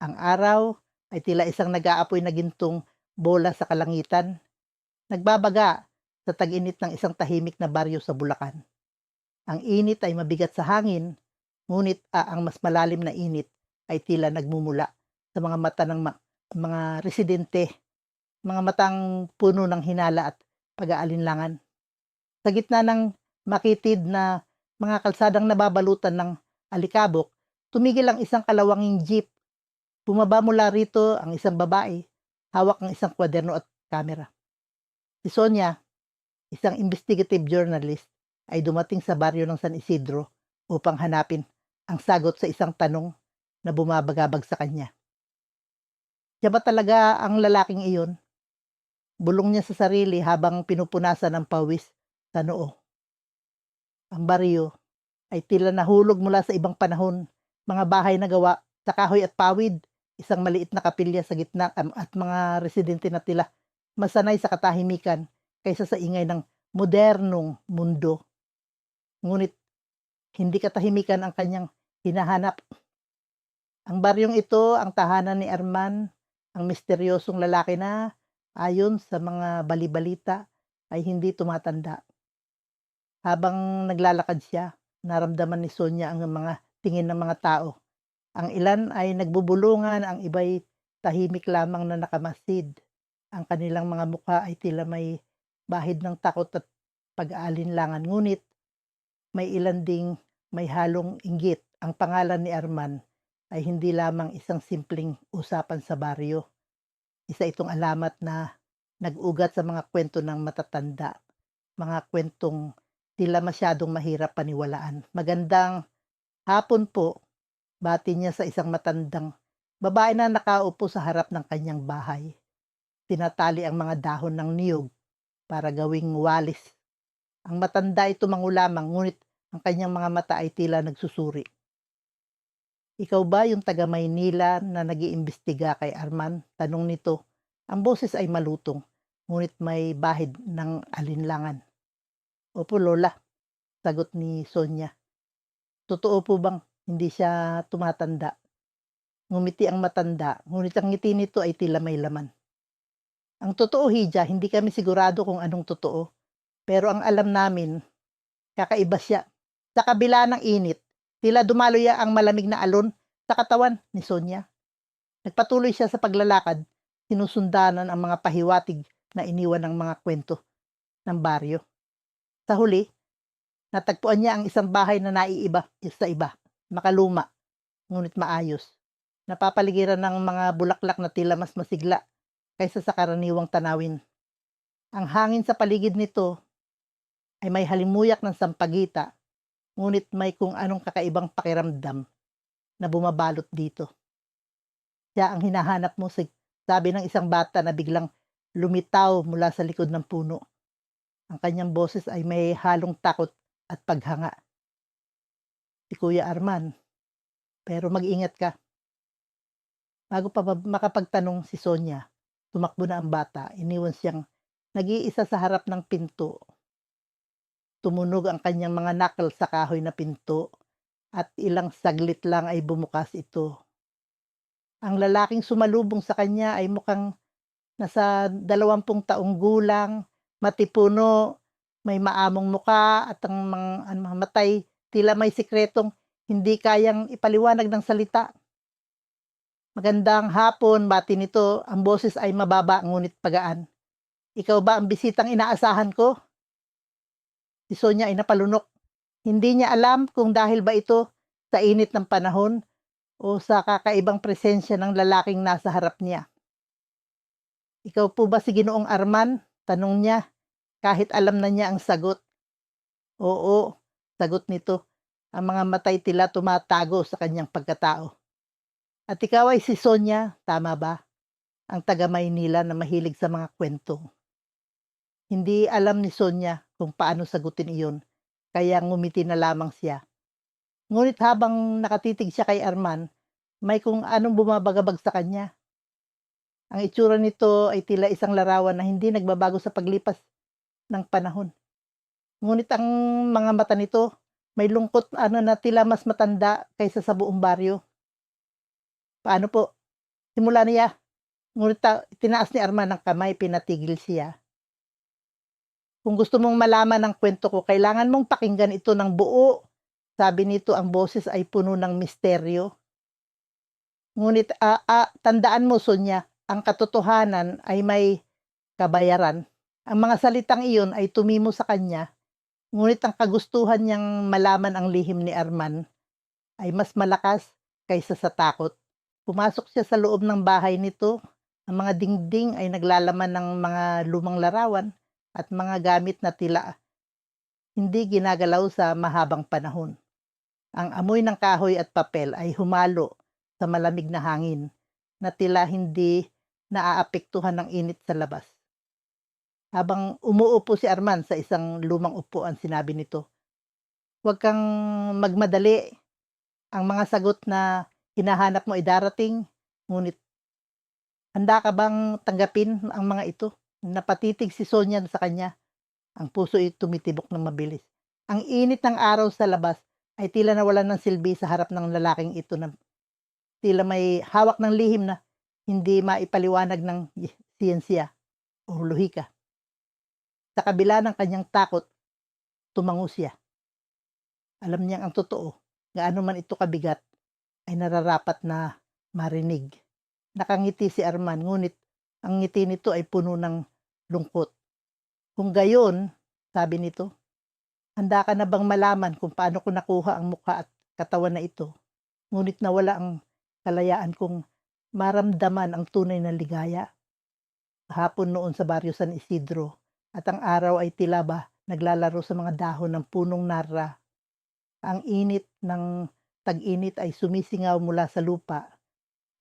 Ang araw ay tila isang nag-aapoy na gintong bola sa kalangitan, nagbabaga sa tag-init ng isang tahimik na baryo sa Bulacan. Ang init ay mabigat sa hangin, ngunit ang mas malalim na init ay tila nagmumula sa mga mata ng mga residente, mga matang puno ng hinala at pag-aalinlangan. Sa gitna ng makitid na mga kalsadang nababalutan ng alikabok, tumigil ang isang kalawanging jeep. Bumaba mula rito ang isang babae, hawak ang isang kwaderno at kamera. Si Sonia, isang investigative journalist, ay dumating sa baryo ng San Isidro upang hanapin ang sagot sa isang tanong na bumabagabag sa kanya. Siya ba talaga ang lalaking iyon? Bulong niya sa sarili habang pinupunasan ng pawis sa noo. Ang baryo ay tila nahulog mula sa ibang panahon, mga bahay na gawa sa kahoy at pawid, isang maliit na kapilya sa gitna at mga residente na tila masanay sa katahimikan kaysa sa ingay ng modernong mundo. Ngunit hindi katahimikan ang kanyang hinahanap. Ang baryong ito ang tahanan ni Arman, ang misteryosong lalaki na ayon sa mga balibalita ay hindi tumatanda. Habang naglalakad siya, naramdaman ni Sonia ang mga tingin ng mga tao. Ang ilan ay nagbubulungan, ang iba'y tahimik lamang na nakamasid. Ang kanilang mga mukha ay tila may bahid ng takot at pag-aalinlangan. Ngunit may ilan ding may halong inggit. Ang pangalan ni Arman ay hindi lamang isang simpleng usapan sa baryo. Isa itong alamat na nag-ugat sa mga kwento ng matatanda. Mga kwentong tila masyadong mahirap paniwalaan. Magandang hapon po, bati niya sa isang matandang babae na nakaupo sa harap ng kanyang bahay. Tinatali ang mga dahon ng niyog para gawing walis. Ang matanda ay tumango lamang, ngunit ang kanyang mga mata ay tila nagsusuri. Ikaw ba yung taga Maynila na nag-iimbestiga kay Arman? Tanong nito. Ang boses ay malutong, ngunit may bahid ng alinlangan. Opo, Lola, sagot ni Sonia. Totoo po bang hindi siya tumatanda? Ngumiti ang matanda, ngunit ang ngiti nito ay tila may laman. Ang totoo, Hija, hindi kami sigurado kung anong totoo. Pero ang alam namin, kakaiba siya. Sa kabila ng init, tila dumaloy ang malamig na alon sa katawan ni Sonia. Nagpatuloy siya sa paglalakad, sinusundanan ang mga pahiwatig na iniwan ng mga kwento ng baryo. Sa huli, natagpuan niya ang isang bahay na naiiba sa iba, makaluma, ngunit maayos. Napapaligiran ng mga bulaklak na tila mas masigla kaysa sa karaniwang tanawin. Ang hangin sa paligid nito ay may halimuyak ng sampagita, ngunit may kung anong kakaibang pakiramdam na bumabalot dito. Siya ang hinahanap mo, sabi ng isang bata na biglang lumitaw mula sa likod ng puno. Ang kanyang boses ay may halong takot at paghanga. Si Kuya Arman, pero mag-ingat ka. Bago pa makapagtanong si Sonia, tumakbo na ang bata, iniwan siyang nag-iisa sa harap ng pinto. Tumunog ang kanyang mga knuckle sa kahoy na pinto at ilang saglit lang ay bumukas ito. Ang lalaking sumalubong sa kanya ay mukhang nasa 20 taong gulang, matipuno, may maamong muka at ang mga matay tila may sikretong hindi kayang ipaliwanag ng salita. Magandang hapon, bati nito, ang boses ay mababa ngunit pagaan. Ikaw ba ang bisitang inaasahan ko? Si Sonia ay napalunok. Hindi niya alam kung dahil ba ito sa init ng panahon o sa kakaibang presensya ng lalaking nasa harap niya. Ikaw po ba si Ginoong Arman? Tanong niya, kahit alam na niya ang sagot. Oo, sagot nito. Ang mga matay tila tumatago sa kanyang pagkatao. At ikaw ay si Sonia, tama ba? Ang taga Maynila na mahilig sa mga kwento. Hindi alam ni Sonia kung paano sagutin iyon, kaya ngumiti na lamang siya. Ngunit habang nakatitig siya kay Arman, may kung anong bumabagabag sa kanya. Ang itsura nito ay tila isang larawan na hindi nagbabago sa paglipas ng panahon. Ngunit ang mga mata nito, may lungkot na tila mas matanda kaysa sa buong baryo. Paano po? Simula niya, ngunit tinaas ni Arman ang kamay, pinatigil siya. Kung gusto mong malaman ang kwento ko, kailangan mong pakinggan ito ng buo. Sabi nito, ang boses ay puno ng misteryo. Ngunit tandaan mo, Sonya, ang katotohanan ay may kabayaran. Ang mga salitang iyon ay tumimo sa kanya, ngunit ang kagustuhan niyang malaman ang lihim ni Arman ay mas malakas kaysa sa takot. Pumasok siya sa loob ng bahay nito. Ang mga dingding ay naglalaman ng mga lumang larawan at mga gamit na tila hindi ginagalaw sa mahabang panahon. Ang amoy ng kahoy at papel ay humalo sa malamig na hangin na tila hindi naaapektuhan ng init sa labas. Habang umuupo si Arman sa isang lumang upuan, sinabi nito, "Huwag kang magmadali. Ang mga sagot na hinahanap mo ay darating, ngunit handa ka bang tanggapin ang mga ito?" Napatitig si Sonya sa kanya. Ang puso ay tumitibok ng mabilis. Ang init ng araw sa labas ay tila nawalan ng silbi sa harap ng lalaking ito na tila may hawak ng lihim na hindi maipaliwanag ng siyensya o lohika. Sa kabila ng kanyang takot, tumango siya. Alam niyang ang totoo, gaano man ito kabigat, ay nararapat na marinig. Nakangiti si Arman, ngunit ang ngiti nito ay puno ng lungkot. Kung gayon, sabi nito, handa ka na bang malaman kung paano ko nakuha ang mukha at katawan na ito? Ngunit nawala ang kalayaan kong maramdaman ang tunay na ligaya. Hapon noon sa baryo San Isidro, at ang araw ay tila ba naglalaro sa mga dahon ng punong narra. Ang init ng tag-init ay sumisingaw mula sa lupa,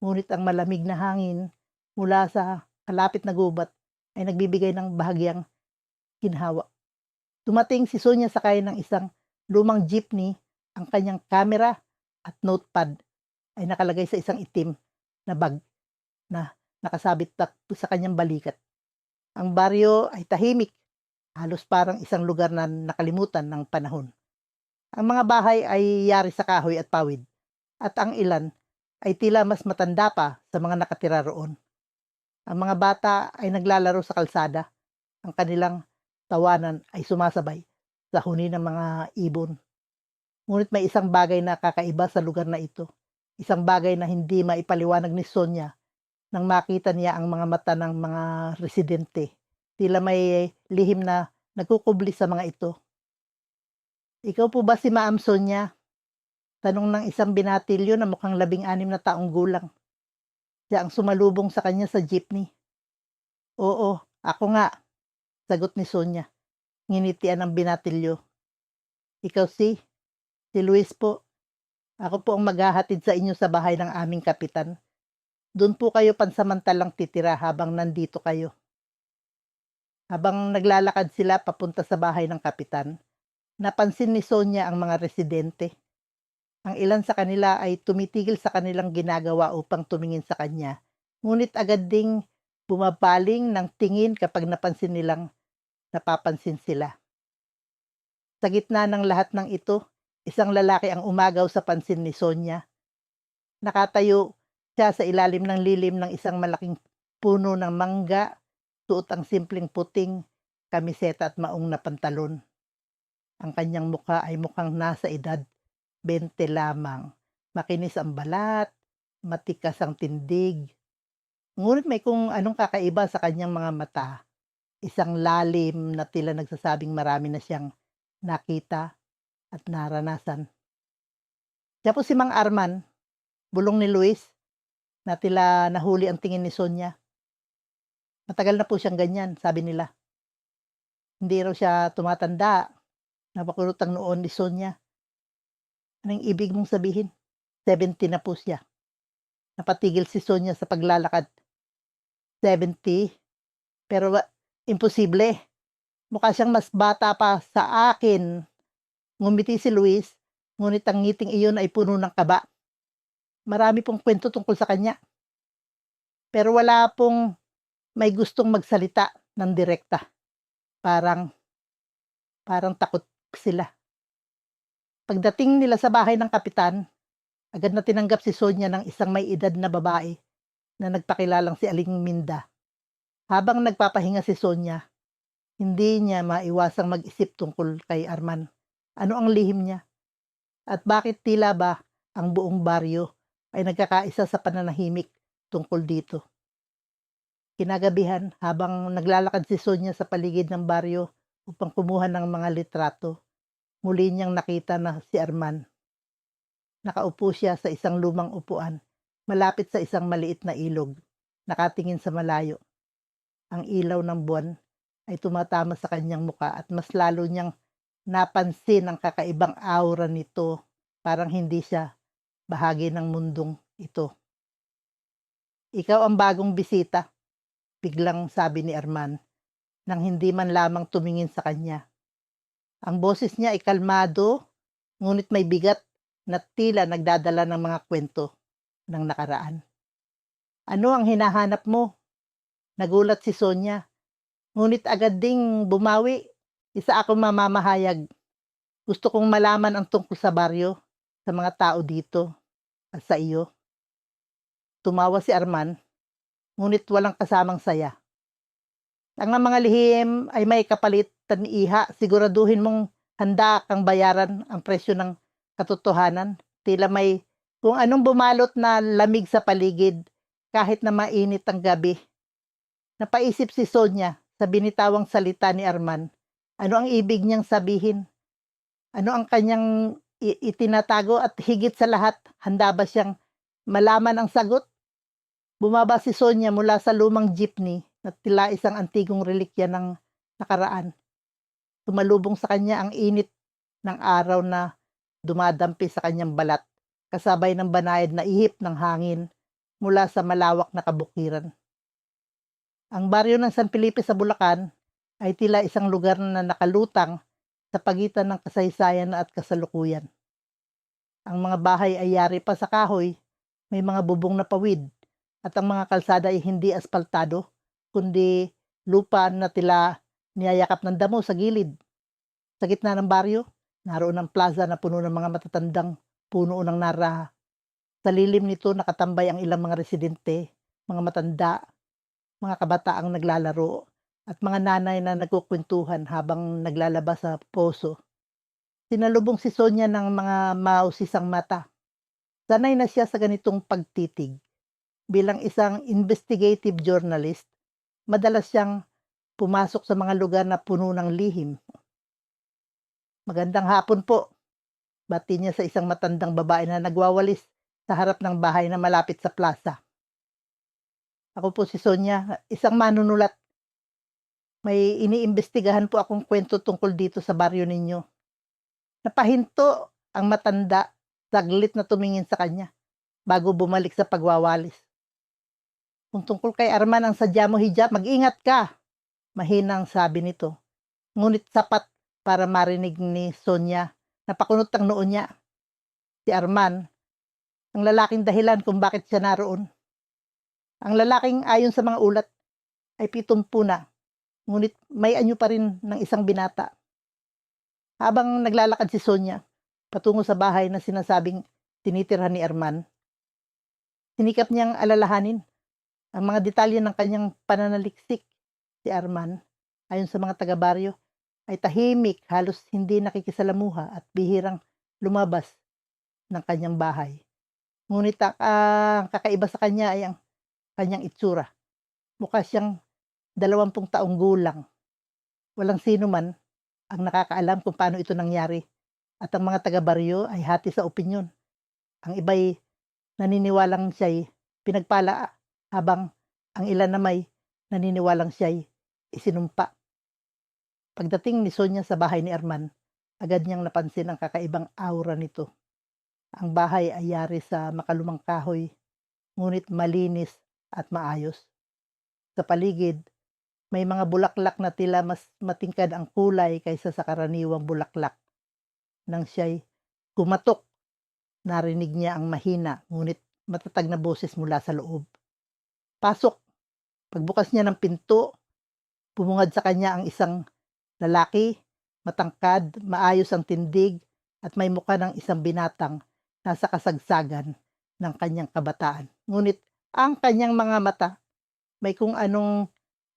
ngunit ang malamig na hangin mula sa kalapit na gubat ay nagbibigay ng bahagyang ginhawa. Dumating si Sonya sakay ng isang lumang jeepney. Ang kanyang kamera at notepad ay nakalagay sa isang itim na bag na nakasabit sa kanyang balikat. Ang baryo ay tahimik, halos parang isang lugar na nakalimutan ng panahon. Ang mga bahay ay yari sa kahoy at pawid, at ang ilan ay tila mas matanda pa sa mga nakatira roon. Ang mga bata ay naglalaro sa kalsada. Ang kanilang tawanan ay sumasabay sa huni ng mga ibon. Ngunit may isang bagay na kakaiba sa lugar na ito. Isang bagay na hindi maipaliwanag ni Sonya nang makita niya ang mga mata ng mga residente. Tila may lihim na nagkukubli sa mga ito. "Ikaw po ba si Ma'am Sonya?" Tanong ng isang binatilyo na mukhang 16 na taong gulang. Siya ang sumalubong sa kanya sa jeepney. "Oo, ako nga," sagot ni Sonya. Nginitian ng binatilyo. "Ikaw si Luis po. Ako po ang maghahatid sa inyo sa bahay ng aming kapitan. Doon po kayo pansamantalang titira habang nandito kayo." Habang naglalakad sila papunta sa bahay ng kapitan, napansin ni Sonya ang mga residente. Ang ilan sa kanila ay tumitigil sa kanilang ginagawa upang tumingin sa kanya, ngunit agad ding bumabaling ng tingin kapag napansin nilang napapansin sila. Sa gitna ng lahat ng ito, isang lalaki ang umagaw sa pansin ni Sonya. Nakatayo siya sa ilalim ng lilim ng isang malaking puno ng mangga, suot ang simpleng puting kamiseta at maong na pantalon. Ang kanyang mukha ay mukhang nasa edad 20 lamang. Makinis ang balat, matikas ang tindig. Ngunit may kung anong kakaiba sa kanyang mga mata. Isang lalim na tila nagsasabing marami na siyang nakita at naranasan. Siya po si Mang Arman, bulong ni Luis, na tila nahuli ang tingin ni Sonya. Matagal na po siyang ganyan, sabi nila. Hindi raw siya tumatanda. Napakulot ang noon ni Sonya. Anong ibig mong sabihin? 70 na po siya. Napatigil si Sonya sa paglalakad. 70? Pero imposible. Mukha siyang mas bata pa sa akin. Ngumiti si Luis, ngunit ang ngiting iyon ay puno ng kaba. Marami pong kwento tungkol sa kanya. Pero wala pong may gustong magsalita ng direkta. Parang takot sila. Pagdating nila sa bahay ng kapitan, agad na tinanggap si Sonya ng isang may edad na babae. na nagpakilalang si Aling Minda. Habang nagpapahinga si Sonia, hindi niya maiwasang mag-isip tungkol kay Arman. Ano ang lihim niya? At bakit tila ba ang buong baryo ay nagkakaisa sa pananahimik tungkol dito? Kinagabihan, habang naglalakad si Sonia sa paligid ng baryo upang kumuha ng mga litrato, muli niyang nakita na si Arman. Nakaupo siya sa isang lumang upuan, malapit sa isang maliit na ilog, nakatingin sa malayo. Ang ilaw ng buwan ay tumatama sa kanyang muka at mas lalo niyang napansin ang kakaibang aura nito, parang hindi siya bahagi ng mundong ito. "Ikaw ang bagong bisita," biglang sabi ni Arman, nang hindi man lamang tumingin sa kanya. Ang boses niya ay kalmado, ngunit may bigat na tila nagdadala ng mga kwento ng nakaraan. "Ano ang hinahanap mo?" Nagulat si Sonia, ngunit agad ding bumawi. "Isa akong mamamahayag. Gusto kong malaman ang tungkol sa baryo, sa mga tao dito, at sa iyo." Tumawa si Arman, ngunit walang kasamang saya. "Ang mga lihim ay may kapalitan, iha. Siguraduhin mong handa kang bayaran ang presyo ng katotohanan." Tila may kung anong bumalot na lamig sa paligid kahit na mainit ang gabi. Napaisip si Sonia sa binitawang salita ni Arman. Ano ang ibig niyang sabihin? Ano ang kanyang itinatago, at higit sa lahat, handa ba siyang malaman ang sagot? Bumaba si Sonia mula sa lumang jeepney na tila isang antigong relikya ng nakaraan. Tumalubong sa kanya ang init ng araw na dumadampi sa kanyang balat, kasabay ng banayad na ihip ng hangin mula sa malawak na kabukiran. Ang baryo ng San Felipe sa Bulacan ay tila isang lugar na nakalutang sa pagitan ng kasaysayan at kasalukuyan. Ang mga bahay ay yari pa sa kahoy, may mga bubong na pawid, at ang mga kalsada ay hindi aspaltado, kundi lupa na tila niyayakap ng damo sa gilid. Sa gitna ng baryo, naroon ang plaza na puno ng mga matatandang puno ng naraha. Sa lilim nito nakatambay ang ilang mga residente, mga matanda, mga kabataang naglalaro, at mga nanay na nagkukwentuhan habang naglalaba sa poso. Sinalubong si Sonia ng mga mausisang mata. Sanay na siya sa ganitong pagtitig. Bilang isang investigative journalist, madalas siyang pumasok sa mga lugar na puno ng lihim. "Magandang hapon po," bati niya sa isang matandang babae na nagwawalis sa harap ng bahay na malapit sa plaza. "Ako po si Sonia, isang manunulat. May iniimbestigahan po akong kwento tungkol dito sa baryo ninyo." Napahinto ang matanda, saglit na tumingin sa kanya, bago bumalik sa pagwawalis. "Kung tungkol kay Arman ang sadya mo, hijab, mag-ingat ka," mahinang sabi nito. Ngunit sapat para marinig ni Sonia. Napakunot ang noo niya. Si Arman, ang lalaking dahilan kung bakit siya naroon. Ang lalaking ayon sa mga ulat ay 70 na, ngunit may anyo pa rin ng isang binata. Habang naglalakad si Sonia patungo sa bahay na sinasabing tinitirhan ni Arman, sinikap niyang alalahanin ang mga detalye ng kanyang pananaliksik. Si Arman, ayon sa mga taga-baryo, ay tahimik, halos hindi nakikisalamuha at bihirang lumabas ng kanyang bahay. Ngunit ang kakaiba sa kanya ay ang kanyang itsura. Mukha siyang 20 taong gulang. Walang sino man ang nakakaalam kung paano ito nangyari, at ang mga taga-baryo ay hati sa opinyon. Ang iba'y naniniwalang siya'y pinagpala, habang ang ilan nama'y naniniwalang siya'y isinumpa. Pagdating ni Sonia sa bahay ni Arman, agad niyang napansin ang kakaibang aura nito. Ang bahay ay yari sa makalumang kahoy, ngunit malinis at maayos. Sa paligid, may mga bulaklak na tila mas matingkad ang kulay kaysa sa karaniwang bulaklak. Nang siya'y kumatok, narinig niya ang mahina ngunit matatag na boses mula sa loob. "Pasok!" Pagbukas niya ng pinto, bumungad sa kanya ang isang lalaki, matangkad, maayos ang tindig, at may mukha ng isang binatang nasa kasagsagan ng kanyang kabataan. Ngunit Ang kanyang mga mata, may kung anong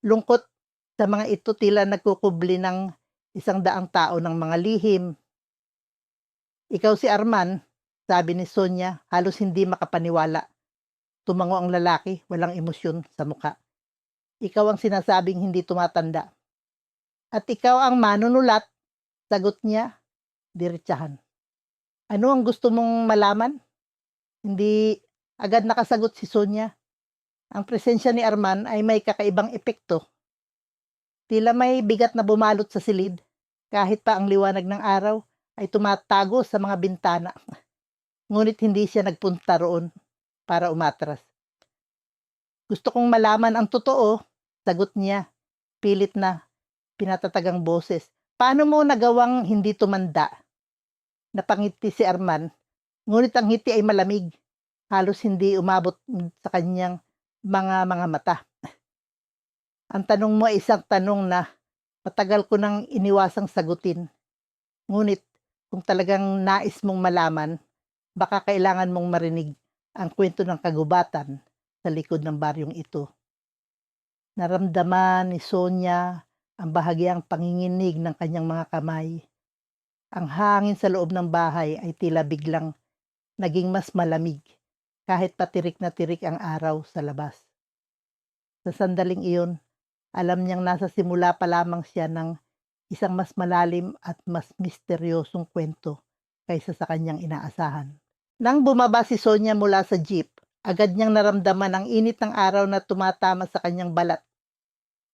lungkot sa mga ito, tila nagkukubli ng 100 tao ng mga lihim. "Ikaw si Arman," sabi ni Sonia, halos hindi makapaniwala. Tumango ang lalaki, walang emosyon sa mukha. "Ikaw ang sinasabing hindi tumatanda." "At ikaw ang manunulat," sagot niya, diretsahan. "Ano ang gusto mong malaman?" Hindi agad nakasagot si Sonia. Ang presensya ni Arman ay may kakaibang epekto. Tila may bigat na bumalot sa silid, kahit pa ang liwanag ng araw ay tumatago sa mga bintana. Ngunit hindi siya nagpunta roon para umatras. "Gusto kong malaman ang totoo," sagot niya, pilit na pinatatagang boses. "Paano mo nagawang hindi tumanda?" Napangiti si Arman, ngunit ang ngiti ay malamig, halos hindi umabot sa kanyang mga mata. "Ang tanong mo ay isang tanong na matagal ko nang iniwasang sagutin. Ngunit kung talagang nais mong malaman, baka kailangan mong marinig ang kwento ng kagubatan sa likod ng baryong ito." Naramdaman ni Sonia ang bahagyang panginginig ng kanyang mga kamay. Ang hangin sa loob ng bahay ay tila biglang naging mas malamig, kahit patirik na tirik ang araw sa labas. Sa sandaling iyon, alam niyang nasa simula pa lamang siya ng isang mas malalim at mas misteryosong kwento kaysa sa kanyang inaasahan. Nang bumaba si Sonia mula sa jeep, agad niyang naramdaman ang init ng araw na tumatama sa kanyang balat.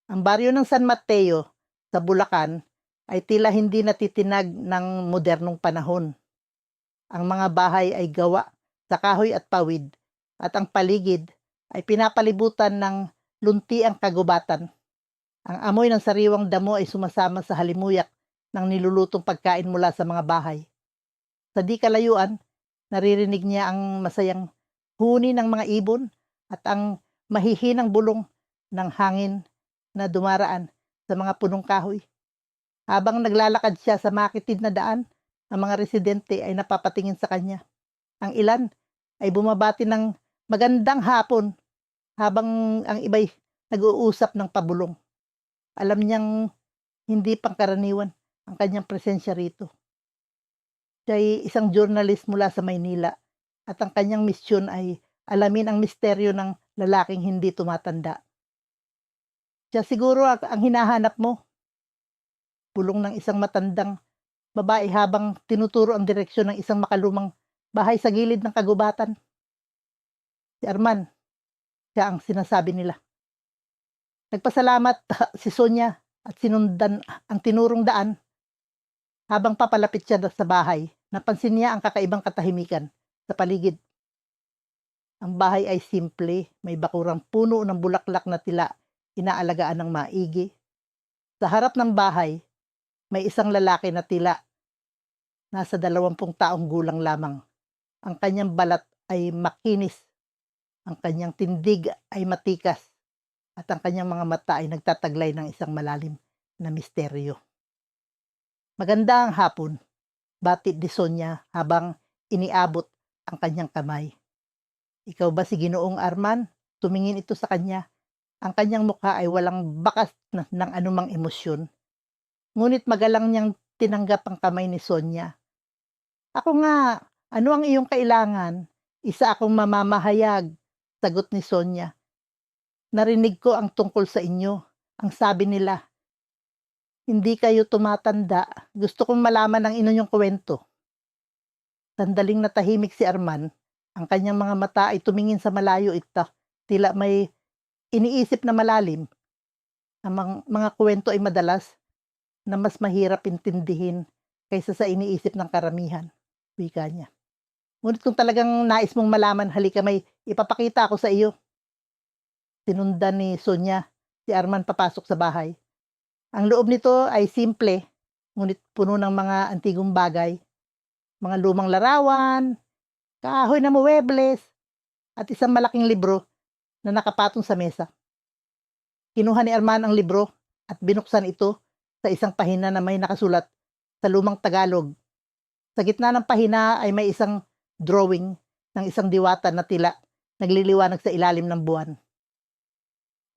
Ang baryo ng San Mateo sa Bulacan ay tila hindi natitinag ng modernong panahon. Ang mga bahay ay gawa sa kahoy at pawid, at ang paligid ay pinapalibutan ng luntiang kagubatan. Ang amoy ng sariwang damo ay sumasama sa halimuyak ng nilulutong pagkain mula sa mga bahay. Sa di kalayuan, naririnig niya ang masayang huni ng mga ibon at ang mahihinang bulong ng hangin na dumaraan sa mga punong kahoy. Habang naglalakad siya sa makitid na daan, ang mga residente ay napapatingin sa kanya. Ang ilan ay bumabati ng magandang hapon, habang ang iba'y nag-uusap ng pabulong. Alam niyang hindi pangkaraniwan ang kanyang presensya rito. Siya ay isang journalist mula sa Maynila, at ang kanyang misyon ay alamin ang misteryo ng lalaking hindi tumatanda. "Siya siguro ang hinahanap mo," bulong ng isang matandang babae habang tinuturo ang direksyon ng isang makalumang bahay sa gilid ng kagubatan. "Si Arman," siya ang sinasabi nila. Nagpasalamat si Sonia at sinundan ang tinurong daan. Habang papalapit siya sa bahay, napansin niya ang kakaibang katahimikan sa paligid. Ang bahay ay simple, may bakurang puno ng bulaklak na tila inaalagaan ng maigi. Sa harap ng bahay, may isang lalaki na tila nasa 20 taong gulang lamang. Ang kanyang balat ay makinis, ang kanyang tindig ay matikas, at ang kanyang mga mata ay nagtataglay ng isang malalim na misteryo. "Magandang hapon," batid ni Sonia habang iniabot ang kanyang kamay. "Ikaw ba si Ginoong Arman?" Tumingin ito sa kanya. Ang kanyang mukha ay walang bakas ng anumang emosyon. Ngunit magalang niyang tinanggap ang kamay ni Sonia. "Ako nga, ano ang iyong kailangan?" "Isa akong mamamahayag," sagot ni Sonia. "Narinig ko ang tungkol sa inyo. Ang sabi nila, hindi kayo tumatanda. Gusto kong malaman ang inyong kwento." Sandaling natahimik si Arman. Ang kanyang mga mata ay tumingin sa malayo, tila may iniisip na malalim. Ang mga kwento ay madalas na mas mahirap intindihin kaysa sa iniisip ng karamihan, wika niya. "Ngunit kung talagang nais mong malaman, halika, may ipapakita ako sa iyo." Sinundan ni Sonia si Arman papasok sa bahay. Ang loob nito ay simple, ngunit puno ng mga antigong bagay, mga lumang larawan, kahoy na muwebles, at isang malaking libro na nakapatong sa mesa. Kinuha ni Arman ang libro at binuksan ito sa isang pahina na may nakasulat sa lumang Tagalog. Sa gitna ng pahina ay may isang drawing ng isang diwata na tila nagliliwanag sa ilalim ng buwan.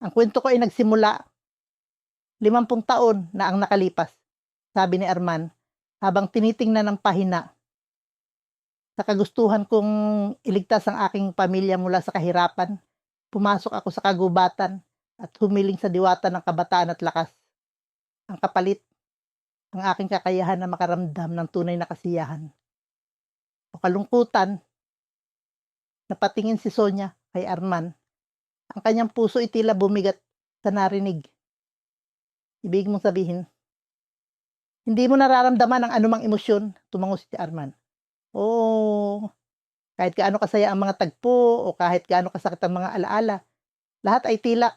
Ang kwento ko ay nagsimula 50 taon na ang nakalipas, sabi ni Arman habang tinitingnan ng pahina. Sa kagustuhan kong iligtas ang aking pamilya mula sa kahirapan, pumasok ako sa kagubatan at humiling sa diwata ng kabataan at lakas. Ang kapalit, ang aking kakayahan na makaramdam ng tunay na kasiyahan. O kalungkutan, napatingin si Sonia kay Arman. Ang kanyang puso ay tila bumigat sa narinig. Ibig mong sabihin, hindi mo nararamdaman ang anumang emosyon, tumango si Arman. Oo, kahit gaano kasaya ang mga tagpo o kahit gaano kasakit ang mga alaala, lahat ay tila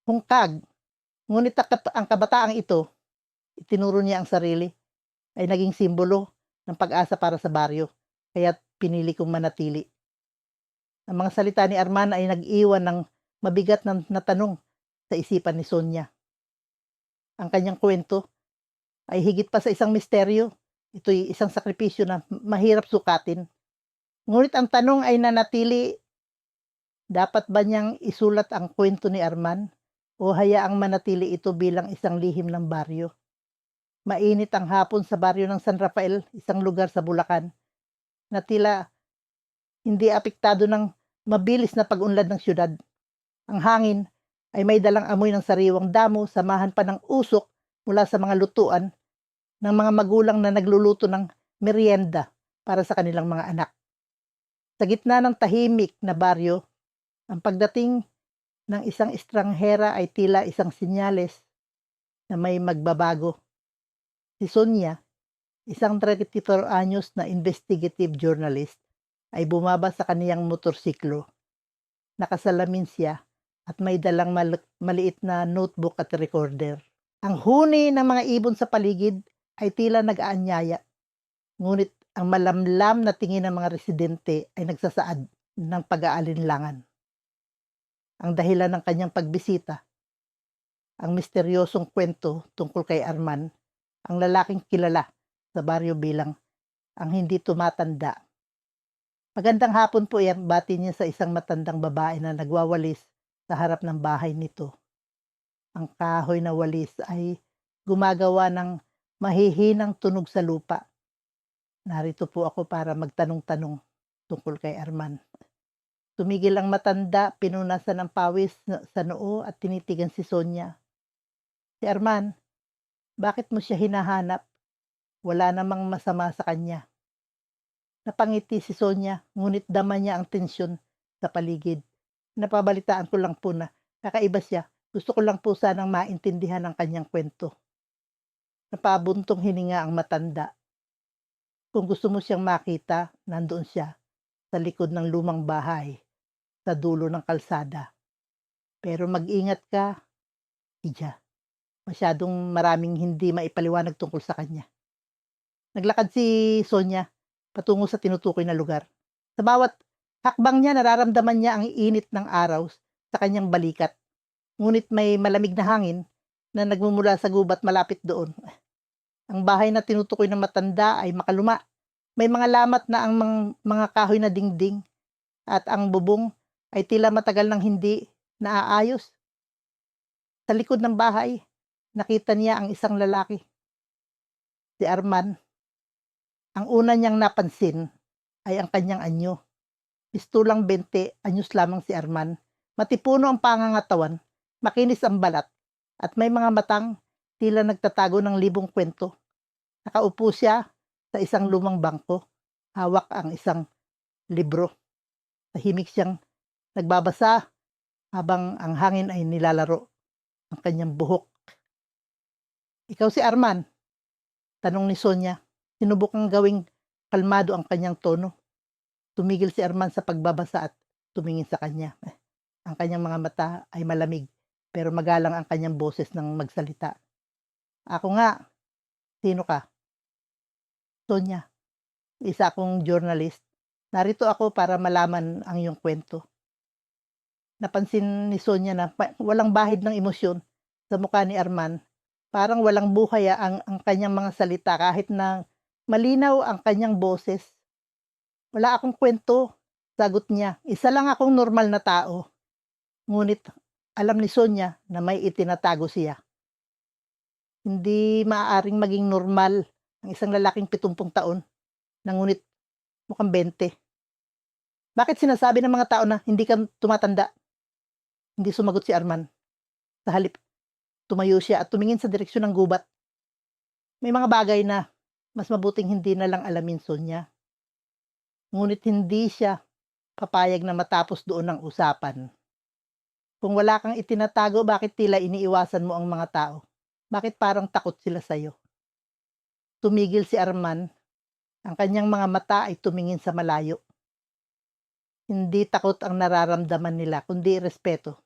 hungkag. Ngunit ang kabataang ito, itinuro niya ang sarili, ay naging simbolo ng pag-asa para sa baryo, kaya't pinili kong manatili. Ang mga salita ni Arman ay nag-iwan ng mabigat na tanong sa isipan ni Sonia. Ang kanyang kwento ay higit pa sa isang misteryo. Ito'y isang sakripisyo na mahirap sukatin. Ngunit ang tanong ay nanatili, dapat ba niyang isulat ang kwento ni Arman o hayaang manatili ito bilang isang lihim ng baryo? Mainit ang hapon sa baryo ng San Rafael, isang lugar sa Bulacan, na tila hindi apektado ng mabilis na pag-unlad ng syudad. Ang hangin ay may dalang amoy ng sariwang damo, samahan pa ng usok mula sa mga lutuan ng mga magulang na nagluluto ng merienda para sa kanilang mga anak. Sa gitna ng tahimik na baryo, ang pagdating ng isang estranghera ay tila isang sinyales na may magbabago. Si Sonia, isang 34 anyos na investigative journalist, ay bumaba sa kaniyang motorsiklo. Nakasalamin siya at may dalang maliit na notebook at recorder. Ang huni ng mga ibon sa paligid ay tila nag-aanyaya. Ngunit ang malamlam na tingin ng mga residente ay nagsasaad ng pag-aalinlangan. Ang dahilan ng kanyang pagbisita, ang misteryosong kwento tungkol kay Arman, ang lalaking kilala sa baryo bilang ang hindi tumatanda. Magandang hapon po, yan bati niya sa isang matandang babae na nagwawalis sa harap ng bahay nito. Ang kahoy na walis ay gumagawa ng mahihinang tunog sa lupa. Narito po ako para magtanong-tanong tungkol kay Arman. Tumigil ang matanda, pinunasan ng pawis sa noo at tinitigan si Sonia. Si Arman, bakit mo siya hinahanap? Wala namang masama sa kanya. Napangiti si Sonia, ngunit dama niya ang tensyon sa paligid. Napabalitaan ko lang po na kakaiba siya. Gusto ko lang po sanang maintindihan ang kanyang kwento. Napabuntong hininga ang matanda. Kung gusto mo siyang makita, nandoon siya sa likod ng lumang bahay, sa dulo ng kalsada. Pero mag-ingat ka, Ija. Masyadong maraming hindi maipaliwanag tungkol sa kanya. Naglakad si Sonia patungo sa tinutukoy na lugar. Sa bawat hakbang niya, nararamdaman niya ang init ng araw sa kanyang balikat. Ngunit may malamig na hangin na nagmumula sa gubat malapit doon. Ang bahay na tinutukoy ng matanda ay makaluma. May mga lamat na ang mga kahoy na dingding at ang bubong ay tila matagal nang hindi naaayos. Sa likod ng bahay, nakita niya ang isang lalaki, si Arman. Ang una niyang napansin ay ang kanyang anyo. Pistulang 20 anyos lamang si Arman. Matipuno ang pangangatawan, makinis ang balat, at may mga matang tila nagtatago ng libong kwento. Nakaupo siya sa isang lumang bangko, hawak ang isang libro. Tahimik siyang nagbabasa habang ang hangin ay nilalaro ang kanyang buhok. Ikaw si Arman? Tanong ni Sonia. Sinubukang gawing kalmado ang kanyang tono. Tumigil si Arman sa pagbabasa at tumingin sa kanya. Ang kanyang mga mata ay malamig, pero magalang ang kanyang boses nang magsalita. Ako nga. Sino ka? Sonia. Isa akong journalist. Narito ako para malaman ang iyong kwento. Napansin ni Sonia na walang bahid ng emosyon sa mukha ni Arman. Parang walang buhay ang kanyang mga salita kahit na malinaw ang kanyang boses. Wala akong kwento, Sagot niya, "Isa lang akong normal na tao." Ngunit alam ni Sonia na may itinatago siya. Hindi maaaring maging normal ang isang lalaking 70 taon na ngunit mukhang 20. Bakit sinasabi ng mga tao na hindi ka tumatanda? Hindi sumagot si Arman. Sa halip, tumayo siya at tumingin sa direksyon ng gubat. May mga bagay na mas mabuting hindi na lang alamin, Sonia. Ngunit hindi siya papayag na matapos doon ang usapan. Kung wala kang itinatago, bakit tila iniiwasan mo ang mga tao? Bakit parang takot sila sa'yo? Tumigil si Arman. Ang kanyang mga mata ay tumingin sa malayo. Hindi takot ang nararamdaman nila, kundi respeto.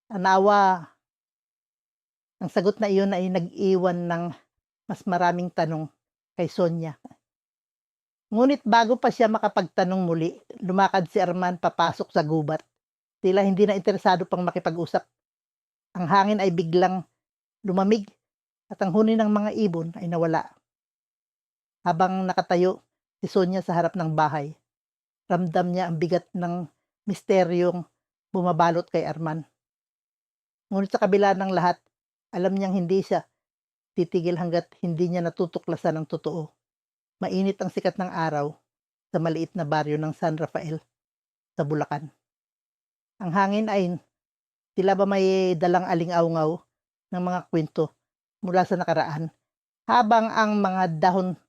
Anawa, ang sagot na iyon ay nag-iwan ng mas maraming tanong kay Sonia. Ngunit bago pa siya makapagtanong muli, lumakad si Arman papasok sa gubat. Tila hindi na interesado pang makipag-usap. Ang hangin ay biglang lumamig at ang huni ng mga ibon ay nawala. Habang nakatayo si Sonia sa harap ng bahay, ramdam niya ang bigat ng misteryong bumabalot kay Arman. Ngunit sa kabila ng lahat, alam niyang hindi siya titigil hanggat hindi niya natutuklasan ang totoo. Mainit ang sikat ng araw sa maliit na baryo ng San Rafael sa Bulacan. Ang hangin ay tila ba may dalang aling-awngaw ng mga kwento mula sa nakaraan, habang ang mga dahon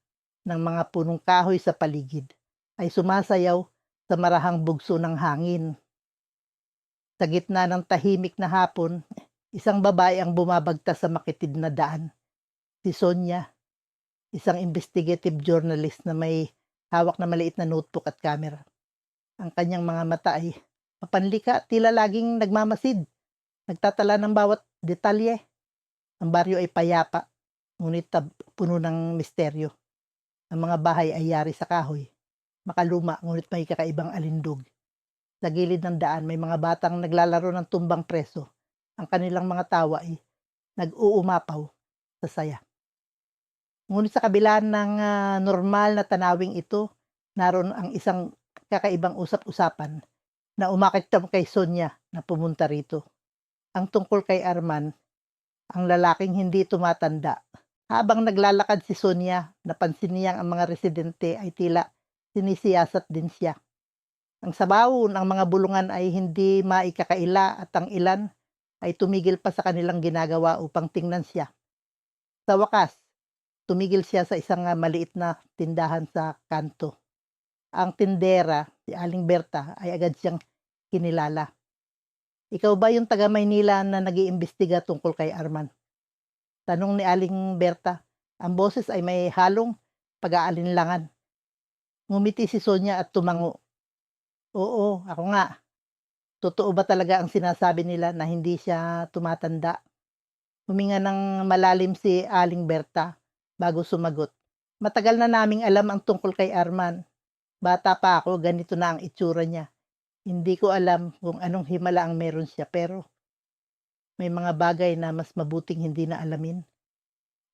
ng mga punong kahoy sa paligid ay sumasayaw sa marahang bugso ng hangin. Sa gitna ng tahimik na hapon, isang babae ang bumabagtas sa makitid na daan. Si Sonia, isang investigative journalist na may hawak na maliit na notebook at camera. Ang kanyang mga mata ay mapanlika, tila laging nagmamasid, nagtatala ng bawat detalye. Ang baryo ay payapa, ngunit puno ng misteryo. Ang mga bahay ay yari sa kahoy, makaluma ngunit may kakaibang alindog. Sa gilid ng daan may mga batang naglalaro ng tumbang preso. Ang kanilang mga tawa ay nag-uumapaw sa saya. Ngunit sa kabila ng normal na tanawing ito, naroon ang isang kakaibang usap-usapan na umakit kay Sonia na pumunta rito. Ang tungkol kay Arman, ang lalaking hindi tumatanda. Habang naglalakad si Sonia, napansin niyang ang mga residente ay tila sinisiyasat din siya. Ang sabaw ng mga bulungan ay hindi maikakaila at ang ilan ay tumigil pa sa kanilang ginagawa upang tingnan siya. Sa wakas, tumigil siya sa isang maliit na tindahan sa kanto. Ang tindera, si Aling Berta, ay agad siyang kinilala. "Ikaw ba yung taga Maynila na nag-iimbestiga tungkol kay Arman?" Tanong ni Aling Berta. Ang boses ay may halong pag-aalinlangan. Ngumiti si Sonia at tumango. "Oo, ako nga. Totoo ba talaga ang sinasabi nila na hindi siya tumatanda?" Huminga ng malalim si Aling Berta bago sumagot. "Matagal na naming alam ang tungkol kay Arman. Bata pa ako, ganito na ang itsura niya. Hindi ko alam kung anong himala ang meron siya, pero may mga bagay na mas mabuting hindi na alamin."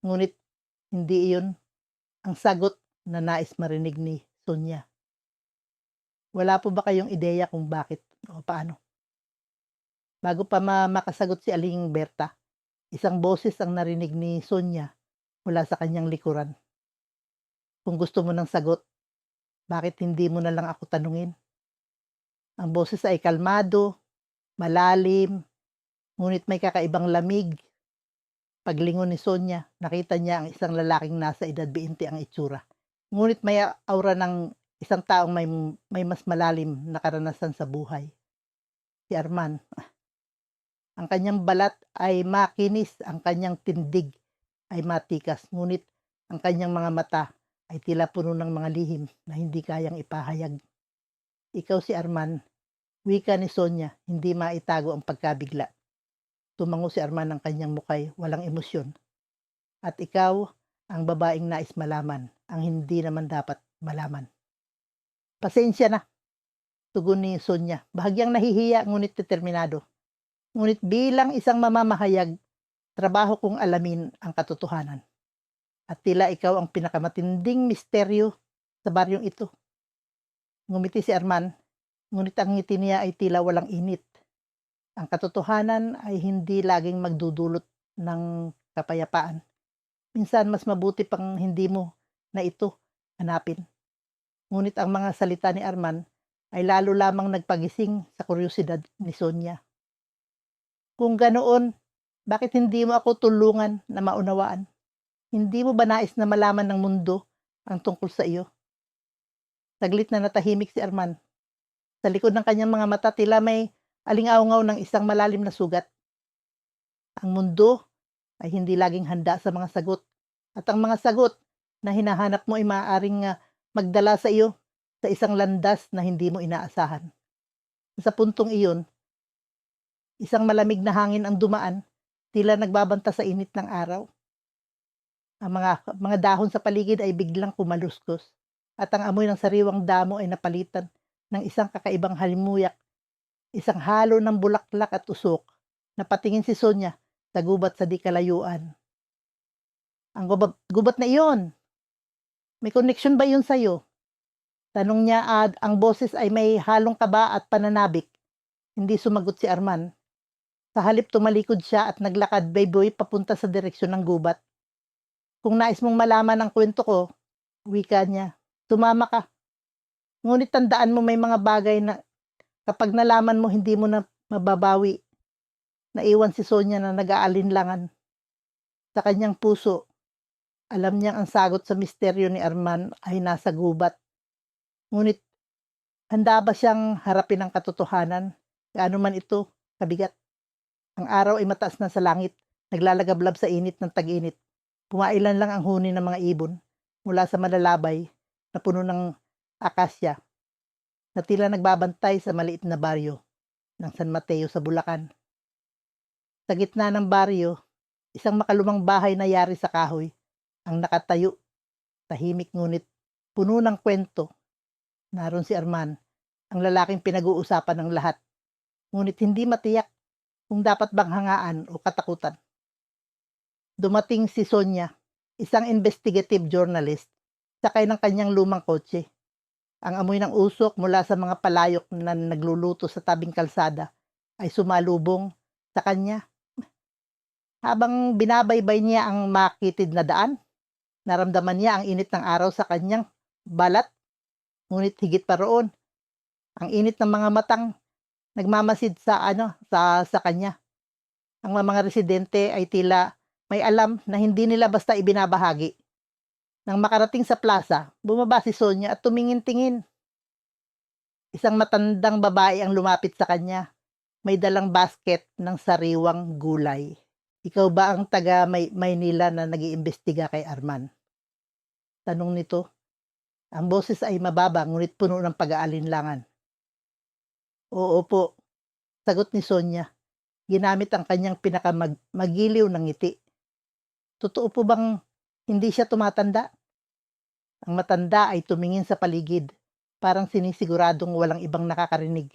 Ngunit hindi iyon ang sagot na nais marinig ni Sonia. "Wala po ba kayong ideya kung bakit o paano?" Bago pa makasagot si Aling Berta, isang boses ang narinig ni Sonia mula sa kanyang likuran. "Kung gusto mo ng sagot, bakit hindi mo na lang ako tanungin?" Ang boses ay kalmado, malalim, ngunit may kakaibang lamig. Paglingon ni Sonia, nakita niya ang isang lalaking nasa edad 20 ang itsura. Ngunit may aura ng isang taong may mas malalim na karanasan sa buhay. Si Arman. Ang kanyang balat ay makinis, ang kanyang tindig ay matikas, ngunit ang kanyang mga mata ay tila puno ng mga lihim na hindi kayang ipahayag. "Ikaw si Arman," wika ni Sonia, hindi maitago ang pagkabigla. Tumango si Arman, ng kanyang mukay walang emosyon. "At ikaw ang babaeng nais malaman ang hindi naman dapat malaman." "Pasensya na," tugon ni Sonia, bahagyang nahihiya ngunit determinado. "Ngunit bilang isang mamamahayag, trabaho kong alamin ang katotohanan. At tila ikaw ang pinakamatinding misteryo sa baryong ito." Ngumiti si Arman, ngunit ang ngiti niya ay tila walang init. Ang katotohanan ay hindi laging magdudulot ng kapayapaan. Minsan mas mabuti pang hindi mo na ito hanapin. Ngunit ang mga salita ni Arman ay lalo lamang nagpagising sa kuryosidad ni Sonia. Kung ganoon, bakit hindi mo ako tulungan na maunawaan? Hindi mo ba nais na malaman ng mundo ang tungkol sa iyo? Saglit na natahimik si Arman. Sa likod ng kanyang mga mata tila may alingaw-ngaw ng isang malalim na sugat. Ang mundo ay hindi laging handa sa mga sagot. At ang mga sagot na hinahanap mo ay maaaring magdala sa iyo sa isang landas na hindi mo inaasahan. Sa puntong iyon, isang malamig na hangin ang dumaan, tila nagbabanta sa init ng araw. Ang mga dahon sa paligid ay biglang kumaluskos at ang amoy ng sariwang damo ay napalitan ng isang kakaibang halimuyak, isang halo ng bulaklak at usok. Napatingin si Sonia sa gubat sa di kalayuan. Ang gubat na iyon, may connection ba yun sa'yo? Tanong niya at ang boses ay may halong kaba at pananabik. Hindi sumagot si Arman. Sa halip tumalikod siya at naglakad bayboy papunta sa direksyon ng gubat. Kung nais mong malaman ang kwento ko, wika niya, sumama ka. Ngunit tandaan mo may mga bagay na kapag nalaman mo hindi mo na mababawi. Naiwan si Sonia na nag-aalinlangan. Sa kanyang puso, alam niyang ang sagot sa misteryo ni Arman ay nasa gubat. Ngunit handa ba siyang harapin ang katotohanan? Gaano man ito kabigat. Ang araw ay mataas na sa langit, naglalagablab sa init ng tag-init. Pumailan lang ang huni ng mga ibon mula sa malalabay na puno ng akasya na tila nagbabantay sa maliit na baryo ng San Mateo sa Bulacan. Sa gitna ng baryo, isang makalumang bahay na yari sa kahoy ang nakatayo, tahimik ngunit puno ng kwento. Naroon si Arman, ang lalaking pinag-uusapan ng lahat, ngunit hindi matiyak kung dapat bang hangaan o katakutan. Dumating si Sonia, isang investigative journalist, sakay ng kanyang lumang kotse. Ang amoy ng usok mula sa mga palayok na nagluluto sa tabing kalsada ay sumalubong sa kanya. Habang binabaybay niya ang makitid na daan, naramdaman niya ang init ng araw sa kanyang balat. Ngunit higit pa roon, ang init ng mga matang nagmamasid sa kanya. Ang mga residente ay tila may alam na hindi nila basta ibinabahagi. Nang makarating sa plaza, bumaba si Sonia at tumingin-tingin. Isang matandang babae ang lumapit sa kanya. May dalang basket ng sariwang gulay. Ikaw ba ang taga Maynila na nag-iimbestiga kay Arman? Tanong nito. Ang boses ay mababa ngunit puno ng pag-aalinlangan. Oo po, sagot ni Sonia. Ginamit ang kanyang pinakamagiliw ng ngiti. Totoo po bang hindi siya tumatanda? Ang matanda ay tumingin sa paligid, parang sinisiguradong walang ibang nakakarinig.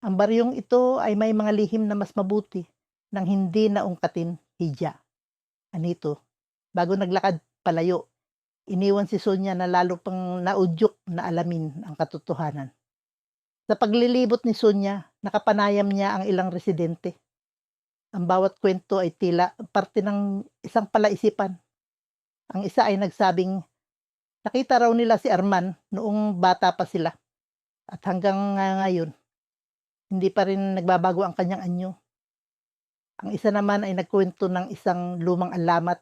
Ang baryong ito ay may mga lihim na mas mabuti nang hindi naungkatin, Hija. Anito, bago naglakad palayo, iniwan si Sonia na lalo pang naudyok na alamin ang katotohanan. Sa paglilibot ni Sonia, nakapanayam niya ang ilang residente. Ang bawat kwento ay tila parte ng isang palaisipan. Ang isa ay nagsabing nakita raw nila si Arman noong bata pa sila at hanggang ngayon, hindi pa rin nagbabago ang kanyang anyo. Ang isa naman ay nagkwento ng isang lumang alamat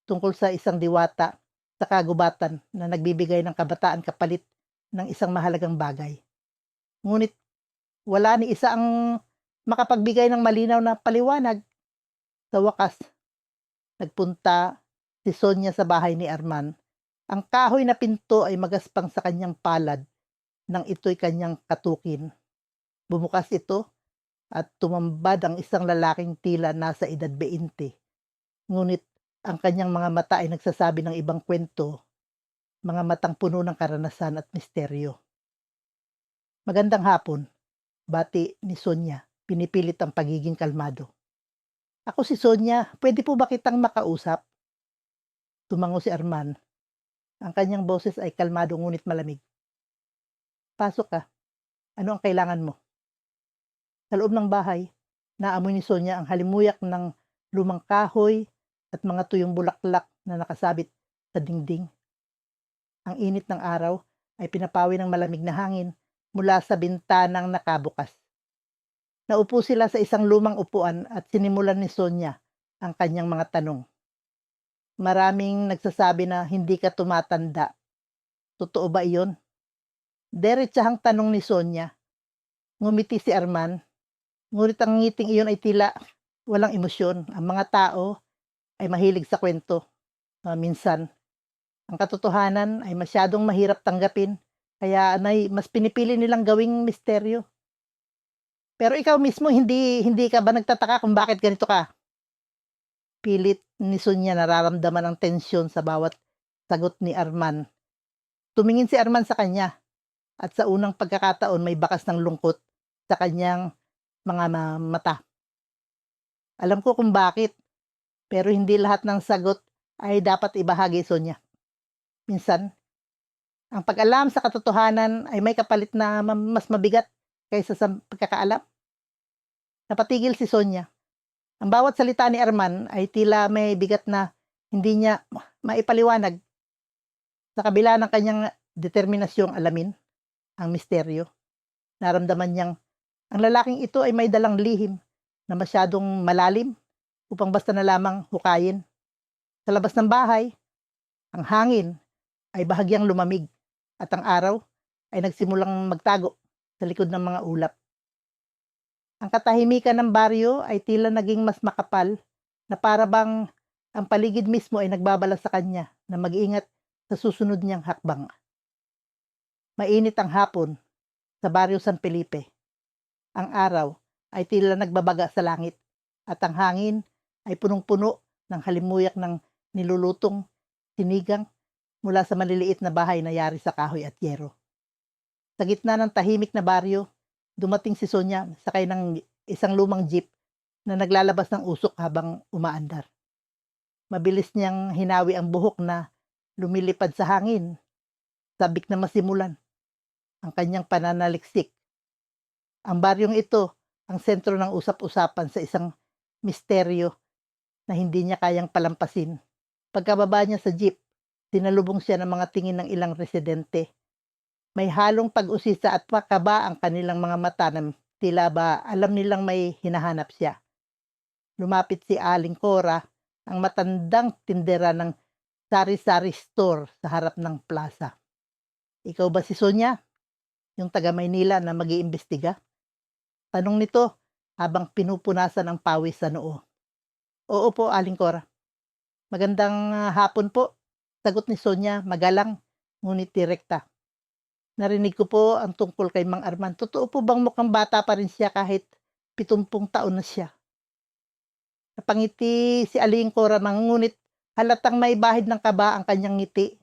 tungkol sa isang diwata sa kagubatan na nagbibigay ng kabataan kapalit ng isang mahalagang bagay. Ngunit wala ni isa ang makapagbigay ng malinaw na paliwanag. Sa wakas, nagpunta si Sonia sa bahay ni Arman. Ang kahoy na pinto ay magaspang sa kanyang palad nang ito'y kanyang katukin. Bumukas ito at tumambad ang isang lalaking tila nasa edad 20. Ngunit ang kanyang mga mata ay nagsasabi ng ibang kwento, mga matang puno ng karanasan at misteryo. Magandang hapon, bati ni Sonia, pinipilit ang pagiging kalmado. Ako si Sonia, pwede po ba kitang makausap? Tumango si Arman. Ang kanyang boses ay kalmado ngunit malamig. Pasok ka. Ano ang kailangan mo? Sa loob ng bahay, naamoy ni Sonia ang halimuyak ng lumang kahoy at mga tuyong bulaklak na nakasabit sa dingding. Ang init ng araw ay pinapawi ng malamig na hangin mula sa bintanang nakabukas. Naupo sila sa isang lumang upuan at sinimulan ni Sonia ang kanyang mga tanong. Maraming nagsasabi na hindi ka tumatanda. Totoo ba iyon? Diretsahang tanong ni Sonia. Ngumiti si Arman, ngunit ang ngiting iyon ay tila walang emosyon. Ang mga tao ay mahilig sa kwento. Minsan, ang katotohanan ay masyadong mahirap tanggapin, kaya mas pinipili nilang gawing misteryo. Pero ikaw mismo, hindi ka ba nagtataka kung bakit ganito ka? Pilit ni Sonia nararamdaman ang tensyon sa bawat sagot ni Arman. Tumingin si Arman sa kanya at sa unang pagkakataon may bakas ng lungkot sa kanyang mga mata. Alam ko kung bakit, pero hindi lahat ng sagot ay dapat ibahagi, Sonia. Minsan, ang pag-alam sa katotohanan ay may kapalit na mas mabigat kaysa sa pagkakaalam. Napatigil si Sonia. Ang bawat salita ni Arman ay tila may bigat na hindi niya maipaliwanag. Sa kabila ng kanyang determinasyong alamin ang misteryo, naramdaman niyang ang lalaking ito ay may dalang lihim na masyadong malalim upang basta na lamang hukayin. Sa labas ng bahay, ang hangin ay bahagyang lumamig at ang araw ay nagsimulang magtago sa likod ng mga ulap. Ang katahimikan ng baryo ay tila naging mas makapal na para bang ang paligid mismo ay nagbabala sa kanya na mag-ingat sa susunod niyang hakbang. Mainit ang hapon sa baryo San Felipe. Ang araw ay tila nagbabaga sa langit at ang hangin ay punong-puno ng halimuyak ng nilulutong sinigang mula sa maliliit na bahay na yari sa kahoy at yero. Sa gitna ng tahimik na baryo, dumating si Sonia sakay ng isang lumang jeep na naglalabas ng usok habang umaandar. Mabilis niyang hinawi ang buhok na lumilipad sa hangin, sabik na masimulan ang kanyang pananaliksik. Ang baryong ito ang sentro ng usap-usapan sa isang misteryo na hindi niya kayang palampasin. Pagkababa niya sa jeep, sinalubong siya ng mga tingin ng ilang residente. May halong pag-usisa at pakaba ang kanilang mga mata na tila ba alam nilang may hinahanap siya. Lumapit si Aling Cora, ang matandang tindera ng sari-sari store sa harap ng plaza. Ikaw ba si Sonia? Yung taga Maynila na mag-iimbestiga? Tanong nito habang pinupunasan ang pawis sa noo. Oo po, Aling Cora. Magandang hapon po. Sagot ni Sonia, magalang, ngunit direkta. Narinig ko po ang tungkol kay Mang Arman. Totoo po bang mukhang bata pa rin siya kahit 70 taon na siya? Napangiti si Aling Cora ngunit halatang may bahid ng kaba ang kanyang ngiti.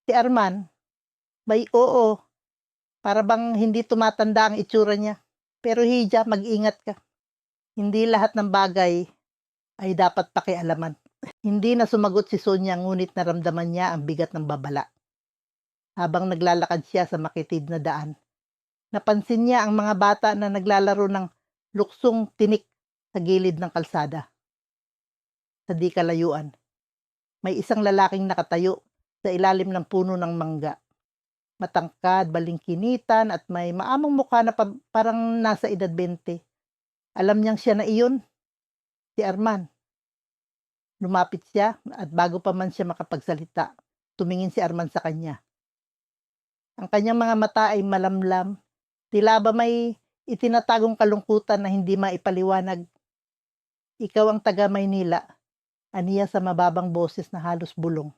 Si Arman, may oo, para bang hindi tumatanda ang itsura niya. Pero Hija, mag-ingat ka. Hindi lahat ng bagay ay dapat pakialaman. Hindi na sumagot si Sonia ngunit naramdaman niya ang bigat ng babala. Habang naglalakad siya sa makitid na daan, napansin niya ang mga bata na naglalaro ng luksong tinik sa gilid ng kalsada. Sa di kalayuan, may isang lalaking nakatayo sa ilalim ng puno ng mangga. Matangkad, balingkinitan at may maamong mukha na parang nasa edad 20. Alam niyang siya na iyon, si Arman. Lumapit siya at bago pa man siya makapagsalita, tumingin si Arman sa kanya. Ang kanyang mga mata ay malamlam, tila ba may itinatagong kalungkutan na hindi maipaliwanag. Ikaw ang taga Maynila, aniya sa mababang boses na halos bulong.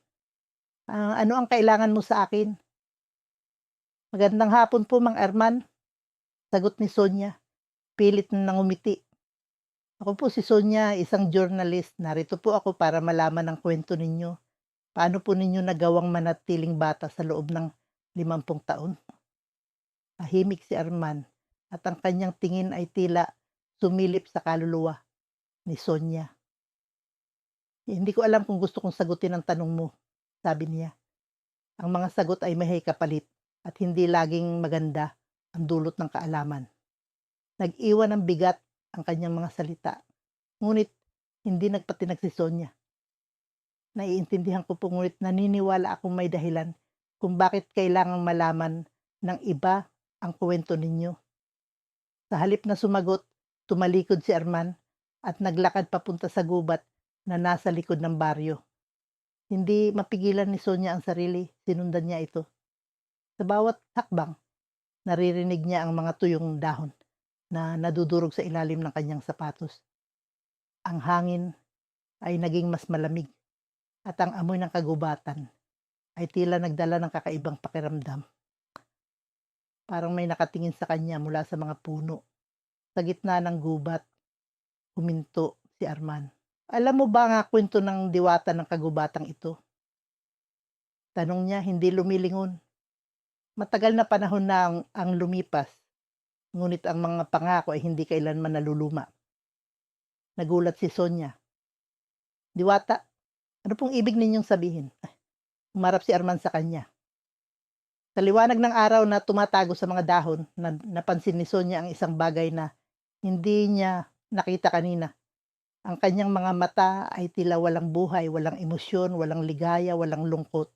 Ano ang kailangan mo sa akin? Magandang hapon po, Mang Arman. Sagot ni Sonia, pilit na nangumiti. Ako po si Sonia, isang journalist. Narito po ako para malaman ang kwento ninyo. Paano po ninyo nagawang manatiling bata sa loob ng 50 taon? Tahimik si Arman at ang kanyang tingin ay tila sumilip sa kaluluwa ni Sonia. Hindi ko alam kung gusto kong sagutin ang tanong mo, sabi niya. Ang mga sagot ay may kapalit at hindi laging maganda ang dulot ng kaalaman. Nag-iwan ng bigat ang kanyang mga salita. Ngunit hindi nagpatinag si Sonia. Naiintindihan ko po, ngunit naniniwala akong may dahilan kung bakit kailangang malaman ng iba ang kwento ninyo. Sa halip na sumagot, tumalikod si Arman at naglakad papunta sa gubat na nasa likod ng baryo. Hindi mapigilan ni Sonia ang sarili, sinundan niya ito. Sa bawat hakbang, naririnig niya ang mga tuyong dahon na nadudurog sa ilalim ng kanyang sapatos. Ang hangin ay naging mas malamig at ang amoy ng kagubatan ay tila nagdala ng kakaibang pakiramdam. Parang may nakatingin sa kanya mula sa mga puno. Sa gitna ng gubat, huminto si Arman. Alam mo ba ang kwento ng diwata ng kagubatang ito? Tanong niya, hindi lumilingon. Matagal na panahon na ang lumipas, ngunit ang mga pangako ay hindi kailanman naluluma. Nagulat si Sonia. Diwata, ano pong ibig ninyong sabihin? Umarap si Arman sa kanya. Sa liwanag ng araw na tumatago sa mga dahon, napansin ni Sonia ang isang bagay na hindi niya nakita kanina. Ang kanyang mga mata ay tila walang buhay, walang emosyon, walang ligaya, walang lungkot.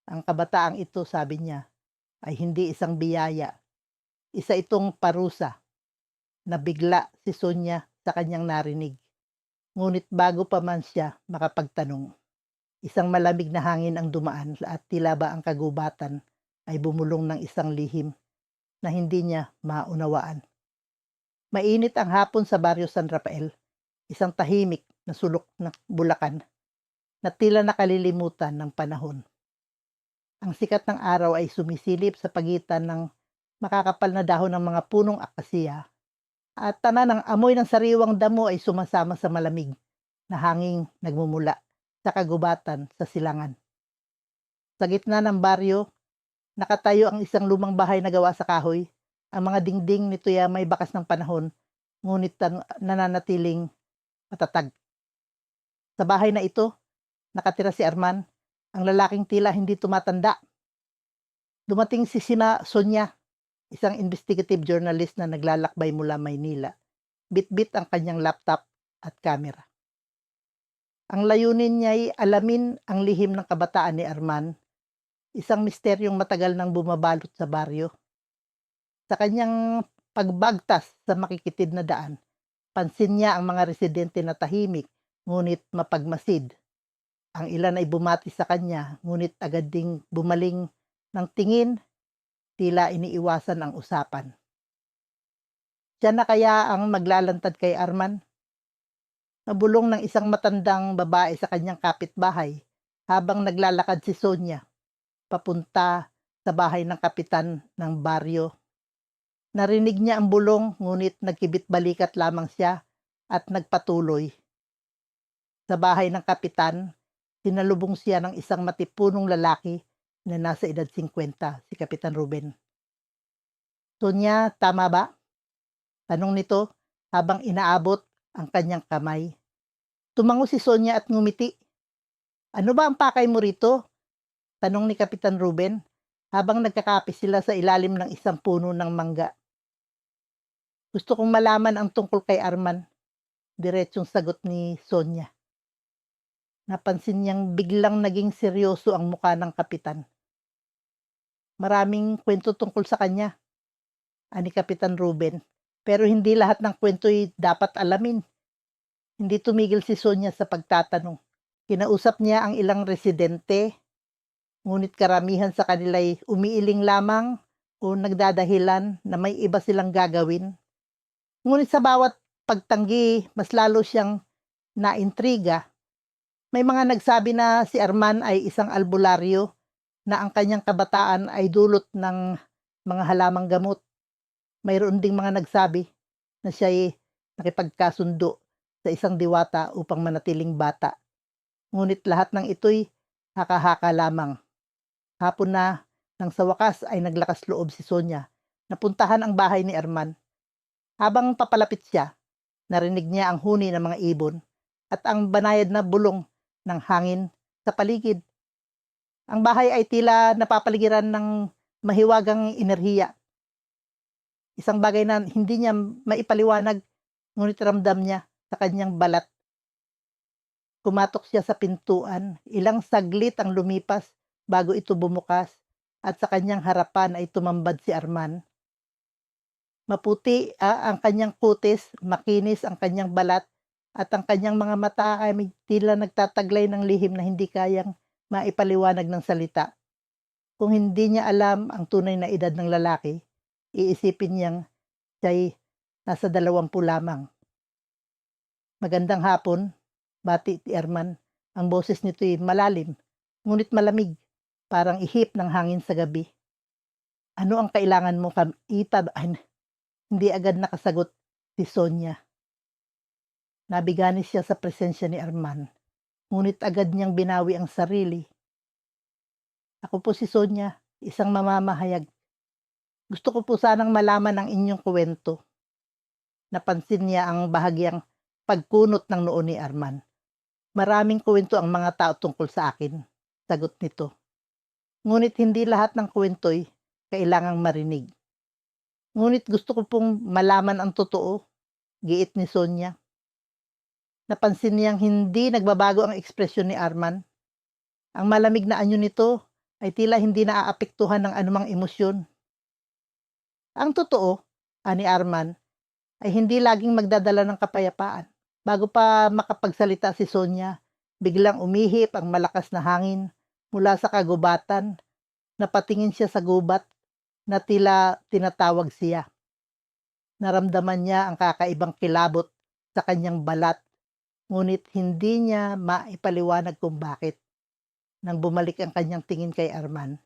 Ang kabataang ito, sabi niya, ay hindi isang biyaya. Isa itong parusa. Nabigla si Sonia sa kanyang narinig. Ngunit bago pa man siya makapagtanong, isang malamig na hangin ang dumaan at tila ba ang kagubatan ay bumulong ng isang lihim na hindi niya maunawaan. Mainit ang hapon sa baryo San Rafael, isang tahimik na sulok ng Bulacan na tila nakalilimutan ng panahon. Ang sikat ng araw ay sumisilip sa pagitan ng makakapal na dahon ng mga punong akasya at tanan ng amoy ng sariwang damo ay sumasama sa malamig na hanging nagmumula sa kagubatan sa silangan. Sa gitna ng baryo, nakatayo ang isang lumang bahay na gawa sa kahoy. Ang mga dingding nito ay may bakas ng panahon, ngunit nananatiling matatag. Sa bahay na ito, nakatira si Arman, ang lalaking tila hindi tumatanda. Dumating si Sonia, isang investigative journalist na naglalakbay mula Maynila. Bit-bit ang kanyang laptop at camera. Ang layunin niya ay alamin ang lihim ng kabataan ni Arman, isang misteryong matagal nang bumabalot sa baryo. Sa kanyang pagbagtas sa makikitid na daan, pansin niya ang mga residente na tahimik, ngunit mapagmasid. Ang ilan ay bumati sa kanya, ngunit agad ding bumaling ng tingin, tila iniiwasan ang usapan. Siya na kaya ang maglalantad kay Arman? Nabulong ng isang matandang babae sa kanyang kapitbahay habang naglalakad si Sonia papunta sa bahay ng kapitan ng baryo. Narinig niya ang bulong, ngunit nagkibit-balikat lamang siya at nagpatuloy. Sa bahay ng kapitan, sinalubong siya ng isang matipunong lalaki na nasa edad 50, si Kapitan Ruben. Sonia, tama ba? Tanong nito habang inaabot ang kanyang kamay. Tumango si Sonia at ngumiti. Ano ba ang pakay mo rito? Tanong ni Kapitan Ruben habang nagkakape sila sa ilalim ng isang puno ng mangga. Gusto kong malaman ang tungkol kay Arman, diretsong sagot ni Sonia. Napansin niyang biglang naging seryoso ang mukha ng kapitan. Maraming kwento tungkol sa kanya, ani Kapitan Ruben, pero hindi lahat ng kwento'y dapat alamin. Hindi tumigil si Sonia sa pagtatanong. Kinausap niya ang ilang residente, ngunit karamihan sa kanila'y umiiling lamang o nagdadahilan na may iba silang gagawin. Ngunit sa bawat pagtanggi, mas lalo siyang naintriga. May mga nagsabi na si Arman ay isang albularyo, na ang kanyang kabataan ay dulot ng mga halamang gamot. Mayroon ding mga nagsabi na siya ay nakipagkasundo sa isang diwata upang manatiling bata. Ngunit lahat ng ito'y haka-haka lamang. Hapon na nang sa wakas ay naglakas loob si Sonia na puntahan ang bahay ni Arman. Habang papalapit siya, narinig niya ang huni ng mga ibon at ang banayad na bulong ng hangin sa paligid. Ang bahay ay tila napapaligiran ng mahiwagang enerhiya. Isang bagay na hindi niya maipaliwanag, ngunit ramdam niya sa kanyang balat. Kumatok siya sa pintuan, ilang saglit ang lumipas bago ito bumukas at sa kanyang harapan ay tumambad si Arman. Maputi ang kanyang kutis, makinis ang kanyang balat, at ang kanyang mga mata ay tila nagtataglay ng lihim na hindi kayang maipaliwanag ng salita. Kung hindi niya alam ang tunay na edad ng lalaki, iisipin niyang siya'y nasa 20 lamang. Magandang hapon, bati ni Arman. Ang boses nito'y malalim, ngunit malamig, parang ihip ng hangin sa gabi. Ano ang kailangan mo hindi agad nakasagot si Sonia. Nabigani siya sa presensya ni Arman, ngunit agad niyang binawi ang sarili. Ako po si Sonia, isang mamamahayag. Gusto ko po sanang malaman ang inyong kwento. Napansin niya ang bahagyang pagkunot ng noo ni Arman. Maraming kwento ang mga tao tungkol sa akin, sagot nito. Ngunit hindi lahat ng kwento'y kailangang marinig. Ngunit gusto ko pong malaman ang totoo, giit ni Sonia. Napansin niyang hindi nagbabago ang ekspresyon ni Arman. Ang malamig na anyo nito ay tila hindi naaapektuhan ng anumang emosyon. Ang totoo, ani Arman, ay hindi laging magdadala ng kapayapaan. Bago pa makapagsalita si Sonia, biglang umihip ang malakas na hangin mula sa kagubatan. Napatingin siya sa gubat na tila tinatawag siya. Naramdaman niya ang kakaibang kilabot sa kanyang balat, ngunit hindi niya maipaliwanag kung bakit. Nang bumalik ang kanyang tingin kay Arman,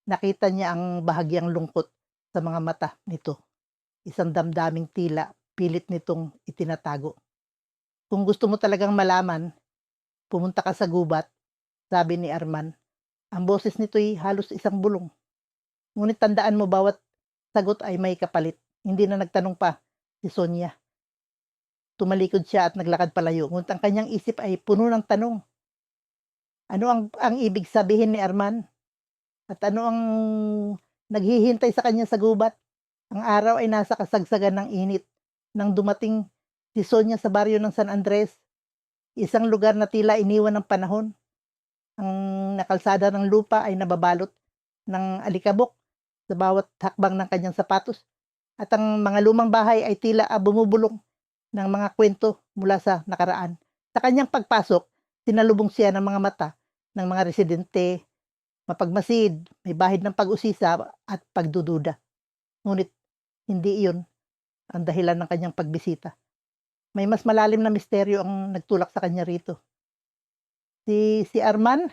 nakita niya ang bahagyang lungkot sa mga mata nito. Isang damdaming tila pilit nitong itinatago. Kung gusto mo talagang malaman, pumunta ka sa gubat, sabi ni Arman. Ang boses nito'y halos isang bulong. Ngunit tandaan mo, bawat sagot ay may kapalit. Hindi na nagtanong pa si Sonia. Tumalikod siya at naglakad palayo, ngunit ang kanyang isip ay puno ng tanong. Ano ang ibig sabihin ni Arman? At ano ang naghihintay sa kanya sa gubat? Ang araw ay nasa kasagsagan ng init nang dumating si Sonia sa baryo ng San Andres, isang lugar na tila iniwan ng panahon. Ang nakalsada ng lupa ay nababalot ng alikabok sa bawat hakbang ng kanyang sapatos, at ang mga lumang bahay ay tila bumubulong ng mga kwento mula sa nakaraan. Sa kanyang pagpasok, sinalubong siya ng mga mata ng mga residente, mapagmasid, may bahid ng pag-usisa at pagdududa. Ngunit hindi iyon ang dahilan ng kanyang pagbisita. May mas malalim na misteryo ang nagtulak sa kanya rito. Si Arman,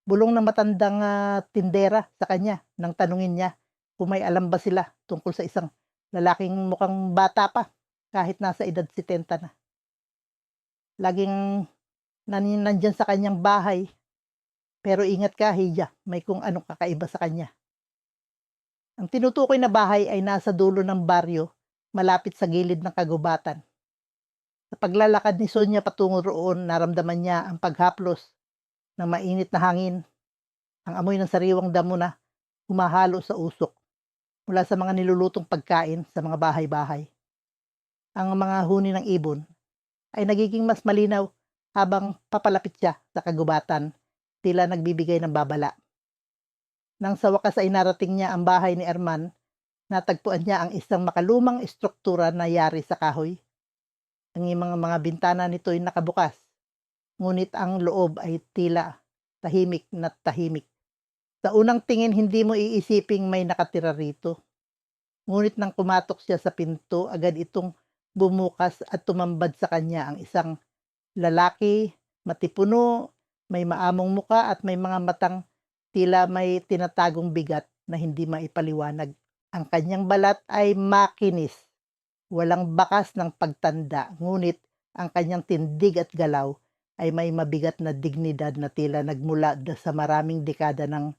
bulong ng matandang tindera sa kanya nang tanungin niya kung may alam ba sila tungkol sa isang lalaking mukhang bata pa kahit nasa edad 70 na. Laging nandyan sa kanyang bahay, pero ingat ka, hiya, may kung anong kakaiba sa kanya. Ang tinutukoy na bahay ay nasa dulo ng baryo, malapit sa gilid ng kagubatan. Sa paglalakad ni Sonia patungo roon, naramdaman niya ang paghaplos ng mainit na hangin, ang amoy ng sariwang damo na humahalo sa usok mula sa mga nilulutong pagkain sa mga bahay-bahay. Ang mga huni ng ibon ay nagiging mas malinaw habang papalapit siya sa kagubatan, tila nagbibigay ng babala. Nang sa wakas ay narating niya ang bahay ni Arman, natagpuan niya ang isang makalumang estruktura na yari sa kahoy. Ang mga bintana nito ay nakabukas, ngunit ang loob ay tila tahimik na tahimik. Sa unang tingin, hindi mo iisiping may nakatira rito. Ngunit nang kumatok siya sa pinto, agad itong bumukas at tumambad sa kanya ang isang lalaki, matipuno, may maamong muka at may mga matang tila may tinatagong bigat na hindi maipaliwanag. Ang kanyang balat ay makinis, walang bakas ng pagtanda, ngunit ang kanyang tindig at galaw ay may mabigat na dignidad na tila nagmula sa maraming dekada ng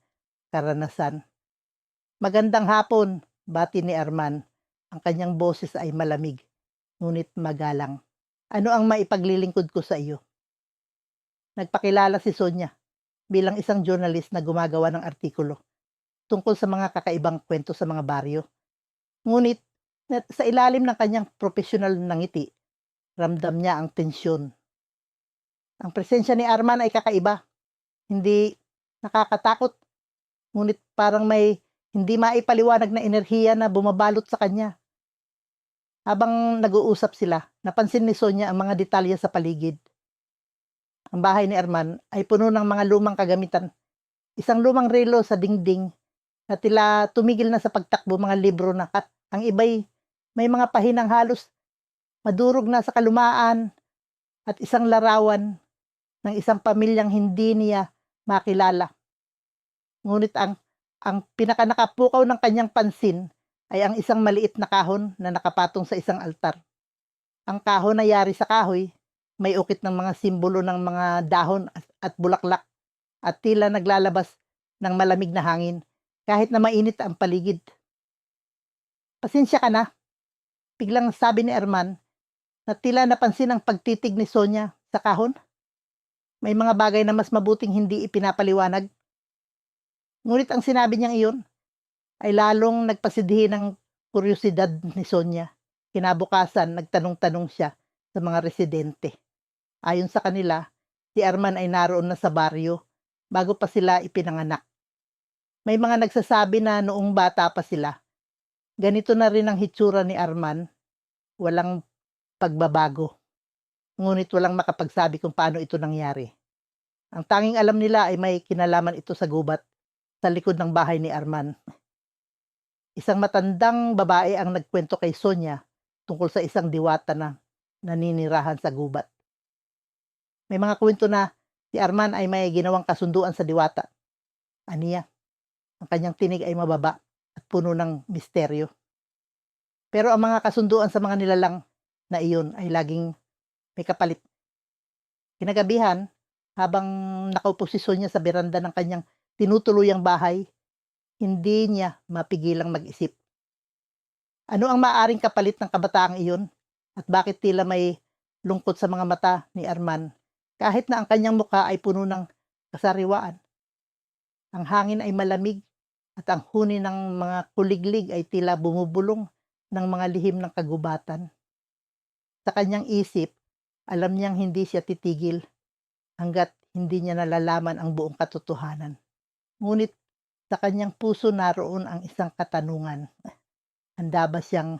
karanasan. Magandang hapon, bati ni Arman. Ang kanyang boses ay malamig, ngunit magalang. Ano ang maipaglilingkod ko sa iyo? Nagpakilala si Sonia bilang isang journalist na gumagawa ng artikulo tungkol sa mga kakaibang kwento sa mga baryo. Ngunit sa ilalim ng kanyang propesyonal na ngiti, ramdam niya ang tensyon. Ang presensya ni Arman ay kakaiba, hindi nakakatakot, ngunit parang may hindi maipaliwanag na enerhiya na bumabalot sa kanya. Habang nag-uusap sila, napansin ni Sonia ang mga detalye sa paligid. Ang bahay ni Arman ay puno ng mga lumang kagamitan. Isang lumang relo sa dingding na tila tumigil na sa pagtakbo, mga libro na ang iba'y may mga pahinang halos madurog na sa kalumaan, at isang larawan ng isang pamilyang hindi niya makilala. Ngunit ang pinakanakapukaw ng kanyang pansin ay ang isang maliit na kahon na nakapatong sa isang altar. Ang kahon na yari sa kahoy, may ukit ng mga simbolo ng mga dahon at bulaklak, at tila naglalabas ng malamig na hangin kahit na mainit ang paligid. "Pasensya ka na," biglang sabi ni Arman na tila napansin ang pagtitig ni Sonia sa kahon. May mga bagay na mas mabuting hindi ipinapaliwanag. Ngunit ang sinabi niyang iyon ay lalong nagpasidhi ng kuryosidad ni Sonia. Kinabukasan, nagtanong-tanong siya sa mga residente. Ayon sa kanila, si Arman ay naroon na sa baryo bago pa sila ipinanganak. May mga nagsasabi na noong bata pa sila, ganito na rin ang hitsura ni Arman, walang pagbabago. Ngunit walang makapagsabi kung paano ito nangyari. Ang tanging alam nila ay may kinalaman ito sa gubat sa likod ng bahay ni Arman. Isang matandang babae ang nagkwento kay Sonia tungkol sa isang diwata na naninirahan sa gubat. May mga kwento na si Arman ay may ginawang kasunduan sa diwata. Aniya, ang kanyang tinig ay mababa at puno ng misteryo. Pero ang mga kasunduan sa mga nilalang na iyon ay laging may kapalit. Kinagabihan, habang nakaupo si Sonia sa beranda ng kanyang tinutuluyang bahay, hindi niya mapigilang mag-isip. Ano ang maaring kapalit ng kabataang iyon? At bakit tila may lungkot sa mga mata ni Arman kahit na ang kanyang mukha ay puno ng kasariwaan? Ang hangin ay malamig at ang huni ng mga kuliglig ay tila bumubulong ng mga lihim ng kagubatan. Sa kanyang isip, alam niyang hindi siya titigil hanggat hindi niya nalalaman ang buong katotohanan. Ngunit sa kanyang puso naroon ang isang katanungan. Handa ba siyang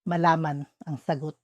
malaman ang sagot?